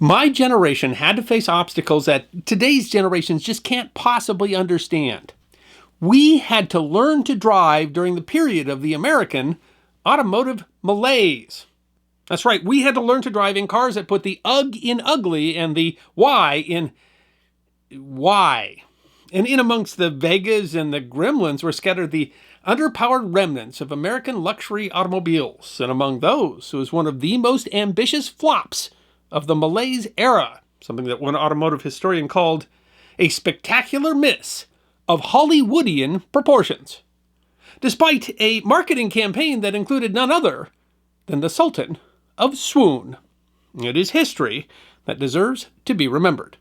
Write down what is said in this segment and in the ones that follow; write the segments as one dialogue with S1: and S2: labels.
S1: My generation had to face obstacles that today's generations just can't possibly understand. We had to learn to drive during the period of the American automotive malaise. That's right, we had to learn to drive in cars that put the UG in ugly and the Y in why. And in amongst the Vegas and the Gremlins were scattered the underpowered remnants of American luxury automobiles, and among those was one of the most ambitious flops of the malaise era, something that one automotive historian called a spectacular miss of Hollywoodian proportions, despite a marketing campaign that included none other than the Sultan of Swoon. It is history that deserves to be remembered.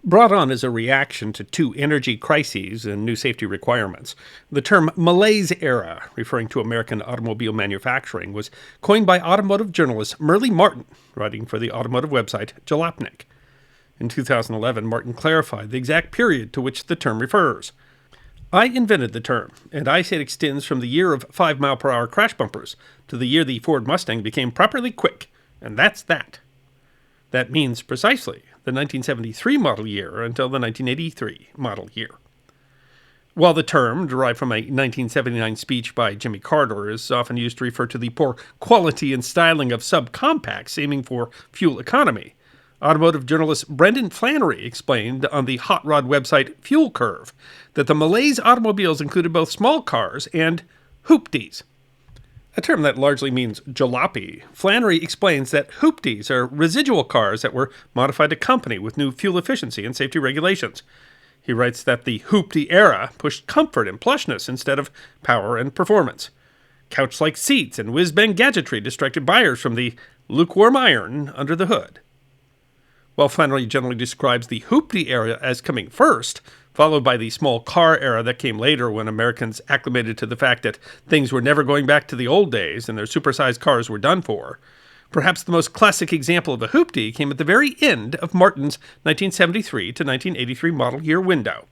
S1: Brought on as a reaction to two energy crises and new safety requirements, the term malaise era, referring to American automobile manufacturing, was coined by automotive journalist Merle Martin, writing for the automotive website Jalopnik. In 2011, Martin clarified the exact period to which the term refers. I invented the term, and I say it extends from the year of 5-mile-per-hour crash bumpers to the year the Ford Mustang became properly quick, and that's that. That means precisely the 1973 model year until the 1983 model year. While the term, derived from a 1979 speech by Jimmy Carter, is often used to refer to the poor quality and styling of subcompacts aiming for fuel economy, automotive journalist Brendan Flannery explained on the hot rod website Fuel Curve that the malaise automobiles included both small cars and hoopties. A term that largely means jalopy. Flannery explains that hoopties are residual cars that were modified to company with new fuel efficiency and safety regulations. He writes that the hoopty era pushed comfort and plushness instead of power and performance. Couch-like seats and whiz-bang gadgetry distracted buyers from the lukewarm iron under the hood. While Flannery generally describes the hoopty era as coming first, followed by the small car era that came later when Americans acclimated to the fact that things were never going back to the old days and their supersized cars were done for. Perhaps the most classic example of a hoopty came at the very end of Martin's 1973 to 1983 model year window.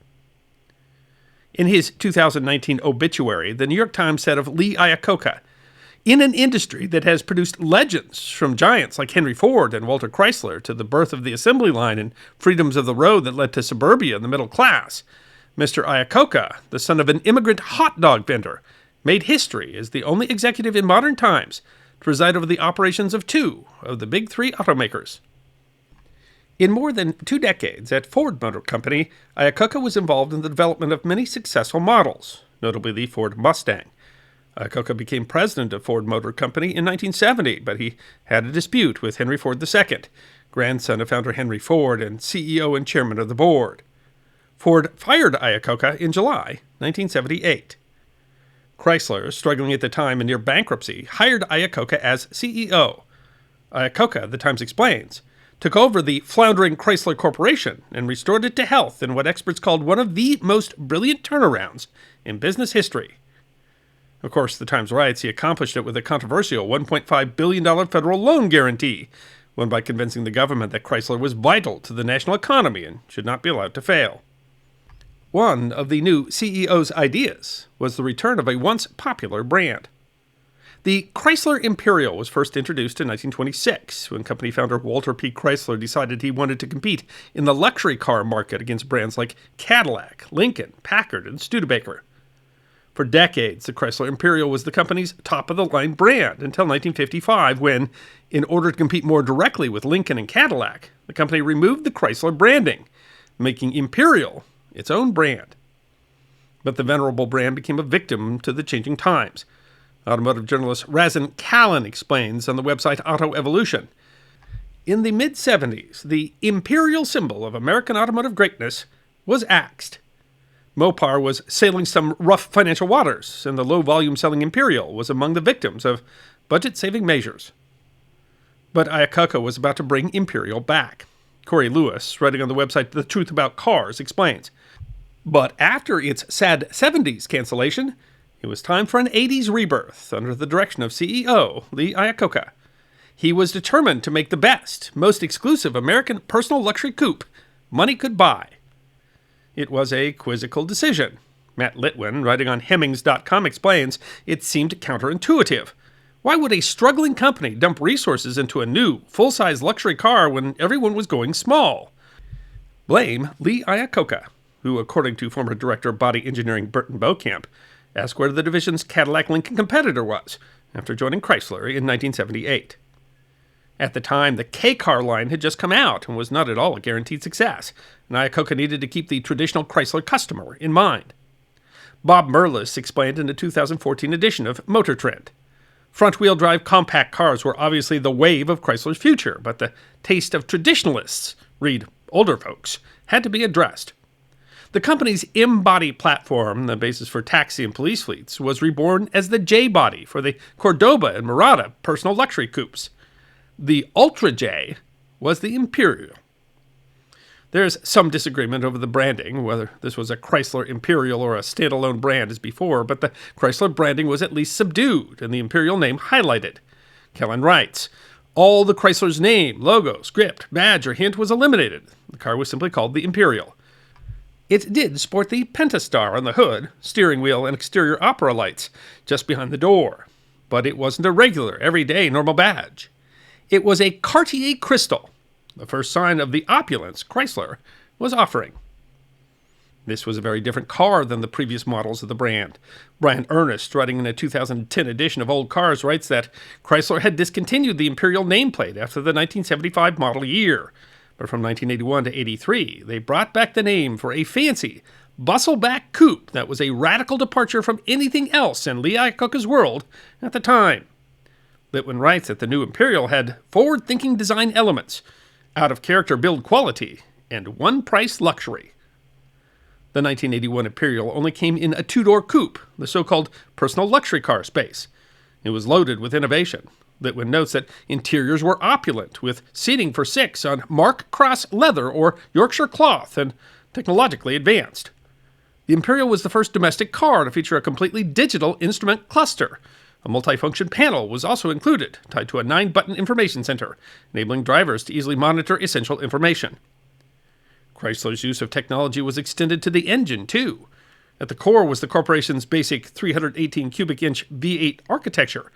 S1: In his 2019 obituary, the New York Times said of Lee Iacocca, "In an industry that has produced legends from giants like Henry Ford and Walter Chrysler to the birth of the assembly line and freedoms of the road that led to suburbia and the middle class, Mr. Iacocca, the son of an immigrant hot dog vendor, made history as the only executive in modern times to preside over the operations of two of the big three automakers." In more than 2 decades at Ford Motor Company, Iacocca was involved in the development of many successful models, notably the Ford Mustang. Iacocca became president of Ford Motor Company in 1970, but he had a dispute with Henry Ford II, grandson of founder Henry Ford and CEO and chairman of the board. Ford fired Iacocca in July 1978. Chrysler, struggling at the time and near bankruptcy, hired Iacocca as CEO. Iacocca, the Times explains, took over the floundering Chrysler Corporation and restored it to health in what experts called one of the most brilliant turnarounds in business history. Of course, the Times writes he accomplished it with a controversial $1.5 billion federal loan guarantee, won by convincing the government that Chrysler was vital to the national economy and should not be allowed to fail. One of the new CEO's ideas was the return of a once popular brand. The Chrysler Imperial was first introduced in 1926, when company founder Walter P. Chrysler decided he wanted to compete in the luxury car market against brands like Cadillac, Lincoln, Packard, and Studebaker. For decades, the Chrysler Imperial was the company's top-of-the-line brand until 1955 when, in order to compete more directly with Lincoln and Cadillac, the company removed the Chrysler branding, making Imperial its own brand. But the venerable brand became a victim to the changing times. Automotive journalist Razan Callan explains on the website Auto Evolution. In the mid-70s, the Imperial symbol of American automotive greatness was axed. Mopar was sailing some rough financial waters, and the low-volume selling Imperial was among the victims of budget-saving measures. But Iacocca was about to bring Imperial back. Corey Lewis, writing on the website The Truth About Cars, explains, "But after its sad 70s cancellation, it was time for an 80s rebirth under the direction of CEO Lee Iacocca. He was determined to make the best, most exclusive American personal luxury coupe money could buy. It was a quizzical decision. Matt Litwin, writing on Hemmings.com, explains, it seemed counterintuitive. Why would a struggling company dump resources into a new, full-size luxury car when everyone was going small? Blame Lee Iacocca, who, according to former director of body engineering Burton Beaucamp, asked where the division's Cadillac Lincoln competitor was after joining Chrysler in 1978. At the time, the K-Car line had just come out and was not at all a guaranteed success, and Iacocca needed to keep the traditional Chrysler customer in mind. Bob Merlis explained in a 2014 edition of Motor Trend. Front-wheel drive compact cars were obviously the wave of Chrysler's future, but the taste of traditionalists, read older folks, had to be addressed. The company's M-Body platform, the basis for taxi and police fleets, was reborn as the J-Body for the Cordoba and Murata personal luxury coupes. The Ultra J was the Imperial. There's some disagreement over the branding, whether this was a Chrysler Imperial or a standalone brand as before, but the Chrysler branding was at least subdued and the Imperial name highlighted. Kellen writes, all the Chrysler's name, logo, script, badge, or hint was eliminated. The car was simply called the Imperial. It did sport the Pentastar on the hood, steering wheel, and exterior opera lights just behind the door, but it wasn't a regular, everyday, normal badge. It was a Cartier Crystal, the first sign of the opulence Chrysler was offering. This was a very different car than the previous models of the brand. Brian Ernest, writing in a 2010 edition of Old Cars, writes that Chrysler had discontinued the Imperial nameplate after the 1975 model year, but from 1981 to 83, they brought back the name for a fancy, bustle-back coupe that was a radical departure from anything else in Lee Iacocca's world at the time. Litwin writes that the new Imperial had forward-thinking design elements, out-of-character build quality, and one-price luxury. The 1981 Imperial only came in a two-door coupe, the so-called personal luxury car space. It was loaded with innovation. Litwin notes that interiors were opulent, with seating for 6 on Mark Cross leather or Yorkshire cloth, and technologically advanced. The Imperial was the first domestic car to feature a completely digital instrument cluster. A multifunction panel was also included, tied to a 9-button information center, enabling drivers to easily monitor essential information. Chrysler's use of technology was extended to the engine, too. At the core was the corporation's basic 318 cubic inch V8 architecture,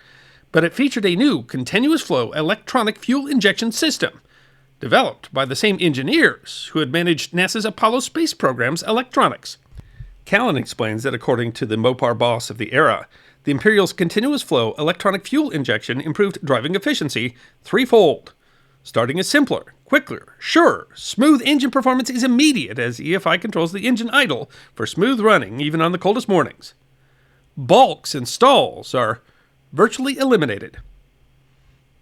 S1: but it featured a new continuous flow electronic fuel injection system, developed by the same engineers who had managed NASA's Apollo space program's electronics. Callan explains that according to the Mopar boss of the era, the Imperial's continuous flow electronic fuel injection improved driving efficiency threefold. Starting is simpler, quicker, surer. Smooth engine performance is immediate as EFI controls the engine idle for smooth running even on the coldest mornings. Balks and stalls are virtually eliminated.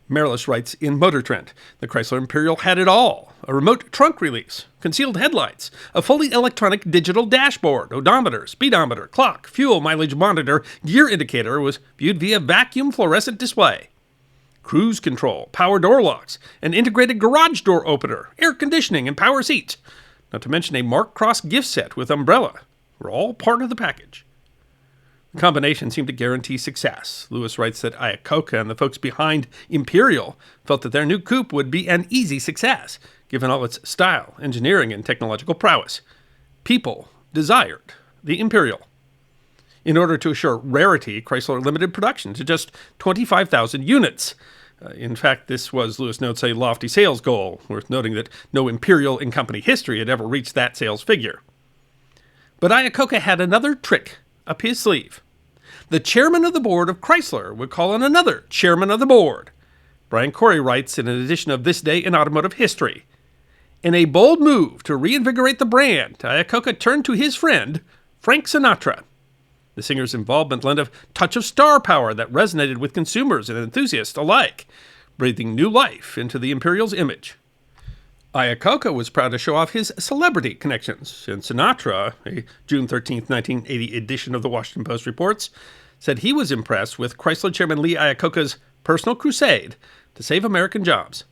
S1: Merlis writes in Motor Trend, the Chrysler Imperial had it all. A remote trunk release, concealed headlights, a fully electronic digital dashboard, odometer, speedometer, clock, fuel mileage monitor, gear indicator was viewed via vacuum fluorescent display. Cruise control, power door locks, an integrated garage door opener, air conditioning, and power seats, not to mention a Mark Cross gift set with umbrella, were all part of the package. The combination seemed to guarantee success. Lewis writes that Iacocca and the folks behind Imperial felt that their new coupe would be an easy success, given all its style, engineering, and technological prowess. People desired the Imperial. In order to assure rarity, Chrysler limited production to just 25,000 units. In fact, this was, Lewis notes, a lofty sales goal, worth noting that no Imperial in company history had ever reached that sales figure. But Iacocca had another trick up his sleeve. The chairman of the board of Chrysler would call on another chairman of the board. Brian Corey writes in an edition of This Day in Automotive History, in a bold move to reinvigorate the brand, Iacocca turned to his friend, Frank Sinatra. The singer's involvement lent a touch of star power that resonated with consumers and enthusiasts alike, breathing new life into the Imperial's image. Iacocca was proud to show off his celebrity connections, and Sinatra, a June 13, 1980 edition of the Washington Post reports, said he was impressed with Chrysler chairman Lee Iacocca's personal crusade to save American jobs.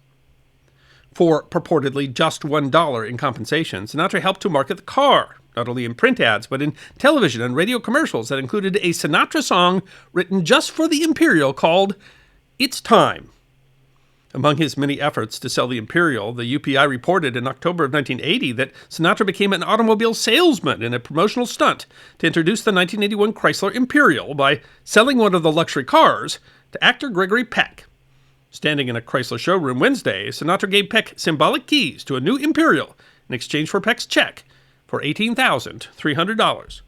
S1: For purportedly just $1 in compensation, Sinatra helped to market the car, not only in print ads, but in television and radio commercials that included a Sinatra song written just for the Imperial called It's Time. Among his many efforts to sell the Imperial, the UPI reported in October of 1980 that Sinatra became an automobile salesman in a promotional stunt to introduce the 1981 Chrysler Imperial by selling one of the luxury cars to actor Gregory Peck. Standing in a Chrysler showroom Wednesday, Sinatra gave Peck symbolic keys to a new Imperial in exchange for Peck's check for $18,300.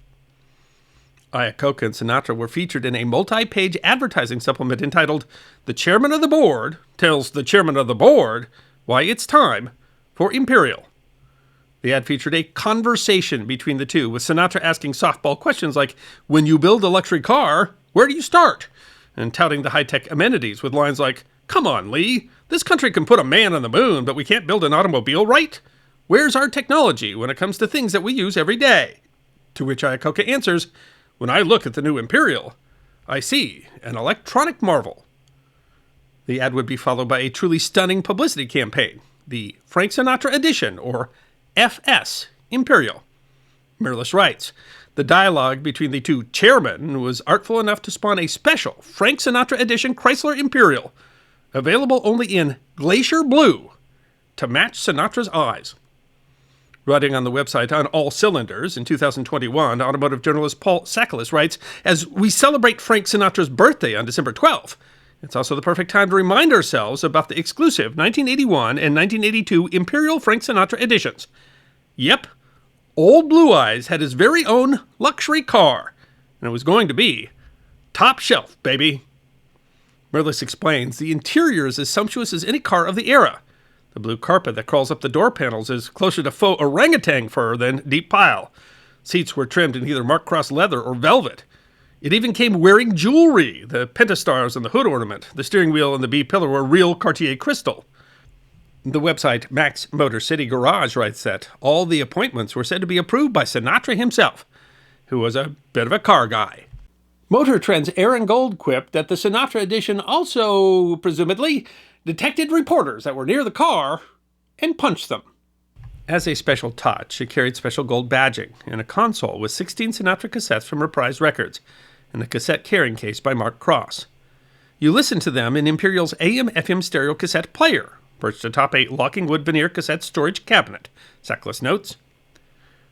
S1: Iacocca and Sinatra were featured in a multi-page advertising supplement entitled "The Chairman of the Board Tells the Chairman of the Board Why It's Time for Imperial." The ad featured a conversation between the two, with Sinatra asking softball questions like, "When you build a luxury car, where do you start?" and touting the high-tech amenities with lines like, "Come on, Lee, this country can put a man on the moon, but we can't build an automobile, right? Where's our technology when it comes to things that we use every day?" To which Iacocca answers, "When I look at the new Imperial, I see an electronic marvel." The ad would be followed by a truly stunning publicity campaign, the Frank Sinatra Edition, or FS Imperial. Mirrlees writes, "The dialogue between the two chairmen was artful enough to spawn a special Frank Sinatra Edition Chrysler Imperial, available only in glacier blue, to match Sinatra's eyes." Writing on the website On All Cylinders in 2021, automotive journalist Paul Sakalis writes, "As we celebrate Frank Sinatra's birthday on December 12th, it's also the perfect time to remind ourselves about the exclusive 1981 and 1982 Imperial Frank Sinatra editions. Yep, Old Blue Eyes had his very own luxury car, and it was going to be top shelf, baby." Mirrlees explains, "The interior is as sumptuous as any car of the era. The blue carpet that crawls up the door panels is closer to faux orangutan fur than deep pile. Seats were trimmed in either Mark Cross leather or velvet. It even came wearing jewelry. The pentastars and the hood ornament, the steering wheel and the B-pillar were real Cartier crystal." The website Max Motor City Garage writes that all the appointments were said to be approved by Sinatra himself, who was a bit of a car guy. Motor Trend's Aaron Gold quipped that the Sinatra edition also, presumably, detected reporters that were near the car and punched them. As a special touch, it carried special gold badging and a console with 16 Sinatra cassettes from reprised records and a cassette carrying case by Mark Cross. You listen to them in Imperial's AM/FM stereo cassette player, perched atop a locking wood veneer cassette storage cabinet, Sakalis notes.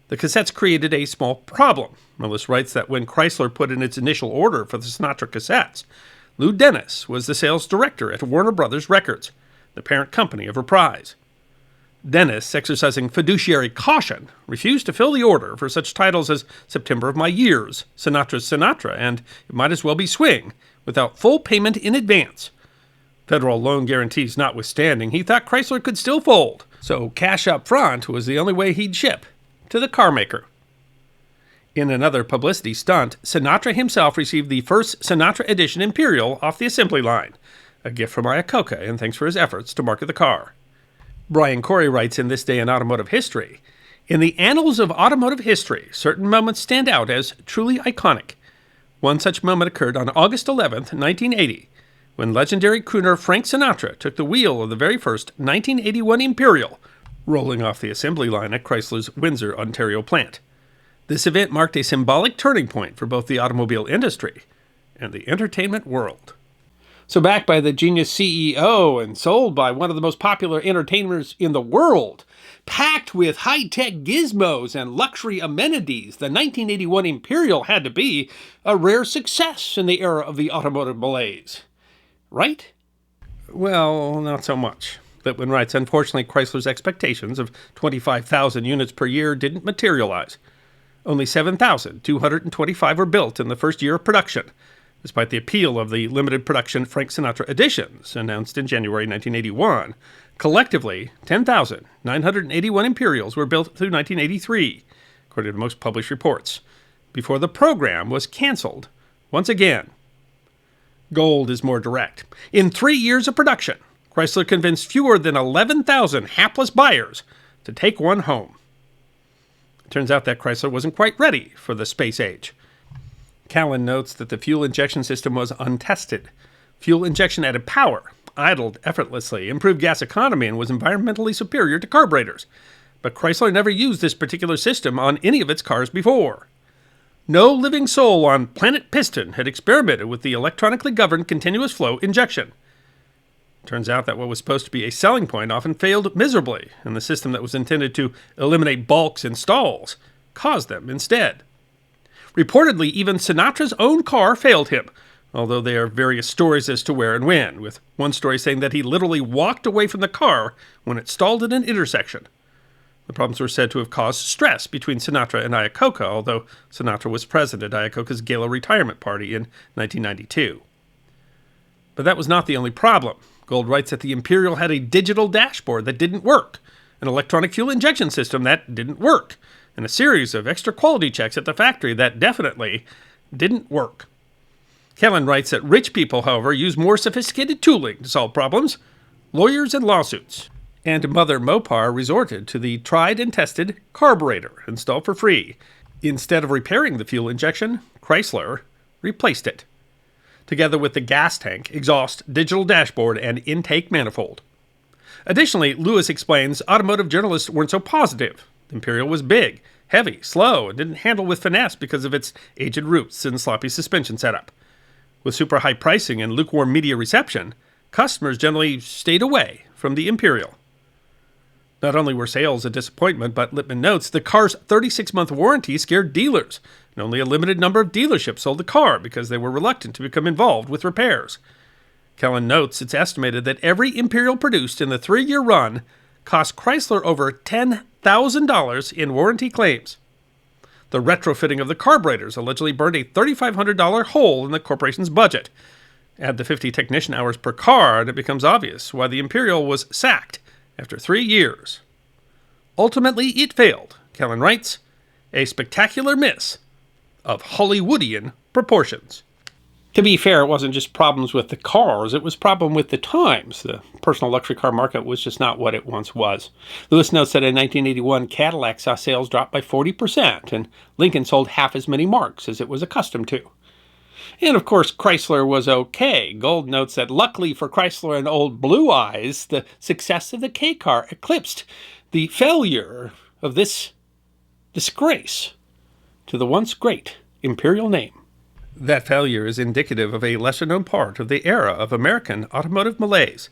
S1: The cassettes created a small problem. Mirrlees writes that when Chrysler put in its initial order for the Sinatra cassettes, Lou Dennis was the sales director at Warner Brothers Records, the parent company of Reprise. Dennis, exercising fiduciary caution, refused to fill the order for such titles as September of My Years, Sinatra's Sinatra, and It Might As Well Be Swing, without full payment in advance. Federal loan guarantees notwithstanding, he thought Chrysler could still fold, so cash up front was the only way he'd ship to the carmaker. In another publicity stunt, Sinatra himself received the first Sinatra Edition Imperial off the assembly line, a gift from Iacocca, and thanks for his efforts to market the car. Brian Corey writes in This Day in Automotive History, "In the annals of automotive history, certain moments stand out as truly iconic. One such moment occurred on August 11th, 1980, when legendary crooner Frank Sinatra took the wheel of the very first 1981 Imperial, rolling off the assembly line at Chrysler's Windsor, Ontario plant. This event marked a symbolic turning point for both the automobile industry and the entertainment world." So backed by the genius CEO and sold by one of the most popular entertainers in the world, packed with high-tech gizmos and luxury amenities, the 1981 Imperial had to be a rare success in the era of the automotive malaise. Right? Well, not so much. Littman writes, "Unfortunately, Chrysler's expectations of 25,000 units per year didn't materialize. Only 7,225 were built in the first year of production, despite the appeal of the limited production Frank Sinatra editions announced in January 1981. Collectively, 10,981 Imperials were built through 1983, according to most published reports, before the program was canceled once again." Gold is more direct. "In 3 years of production, Chrysler convinced fewer than 11,000 hapless buyers to take one home." It turns out that Chrysler wasn't quite ready for the space age. Callan notes that the fuel injection system was untested. Fuel injection added power, idled effortlessly, improved gas economy, and was environmentally superior to carburetors. But Chrysler never used this particular system on any of its cars before. No living soul on planet Piston had experimented with the electronically governed continuous flow injection. Turns out that what was supposed to be a selling point often failed miserably, and the system that was intended to eliminate balks in stalls caused them instead. Reportedly, even Sinatra's own car failed him, although there are various stories as to where and when, with one story saying that he literally walked away from the car when it stalled at an intersection. The problems were said to have caused stress between Sinatra and Iacocca, although Sinatra was present at Iacocca's gala retirement party in 1992. But that was not the only problem. Gold writes that the Imperial had a digital dashboard that didn't work, an electronic fuel injection system that didn't work, and a series of extra quality checks at the factory that definitely didn't work. Kellen writes that rich people, however, use more sophisticated tooling to solve problems, lawyers and lawsuits. And Mother Mopar resorted to the tried and tested carburetor installed for free. Instead of repairing the fuel injection, Chrysler replaced it, together with the gas tank, exhaust, digital dashboard, and intake manifold. Additionally, Lewis explains automotive journalists weren't so positive. The Imperial was big, heavy, slow, and didn't handle with finesse because of its aged roots and sloppy suspension setup. With super high pricing and lukewarm media reception, customers generally stayed away from the Imperial. Not only were sales a disappointment, but Lippmann notes the car's 36-month warranty scared dealers, and only a limited number of dealerships sold the car because they were reluctant to become involved with repairs. Kellen notes it's estimated that every Imperial produced in the 3-year run cost Chrysler over $10,000 in warranty claims. The retrofitting of the carburetors allegedly burned a $3,500 hole in the corporation's budget. Add the 50 technician hours per car, and it becomes obvious why the Imperial was sacked after 3 years. Ultimately, it failed, Kellen writes, a spectacular miss of Hollywoodian proportions. To be fair, it wasn't just problems with the cars, it was problem with the times. The personal luxury car market was just not what it once was. Lewis notes that in 1981, Cadillac saw sales drop by 40%, and Lincoln sold half as many marks as it was accustomed to. And of course, Chrysler was okay. Gold notes that luckily for Chrysler and Old Blue Eyes, the success of the K car eclipsed the failure of this disgrace to the once great Imperial name. That failure is indicative of a lesser-known part of the era of American automotive malaise.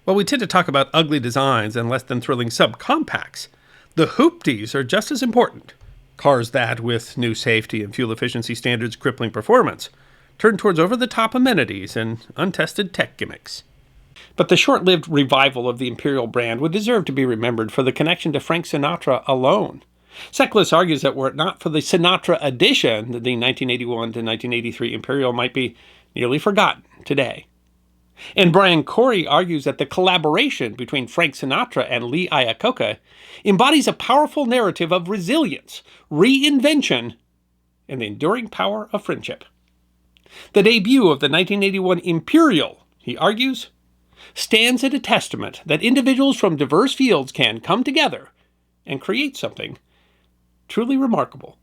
S1: While we tend to talk about ugly designs and less than thrilling subcompacts, the hoopties are just as important. Cars that, with new safety and fuel efficiency standards crippling performance, turn towards over-the-top amenities and untested tech gimmicks. But the short-lived revival of the Imperial brand would deserve to be remembered for the connection to Frank Sinatra alone. Secklis argues that were it not for the Sinatra edition, the 1981 to 1983 Imperial might be nearly forgotten today. And Brian Corey argues that the collaboration between Frank Sinatra and Lee Iacocca embodies a powerful narrative of resilience, reinvention, and the enduring power of friendship. The debut of the 1981 Imperial, he argues, stands as a testament that individuals from diverse fields can come together and create something truly remarkable.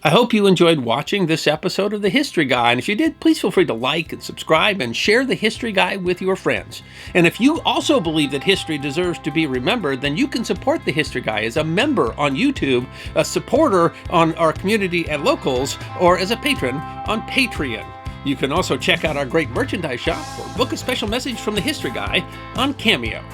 S1: I hope you enjoyed watching this episode of The History Guy, and if you did, please feel free to like and subscribe and share The History Guy with your friends. And if you also believe that history deserves to be remembered, then you can support The History Guy as a member on YouTube, a supporter on our community at Locals, or as a patron on Patreon. You can also check out our great merchandise shop or book a special message from The History Guy on Cameo.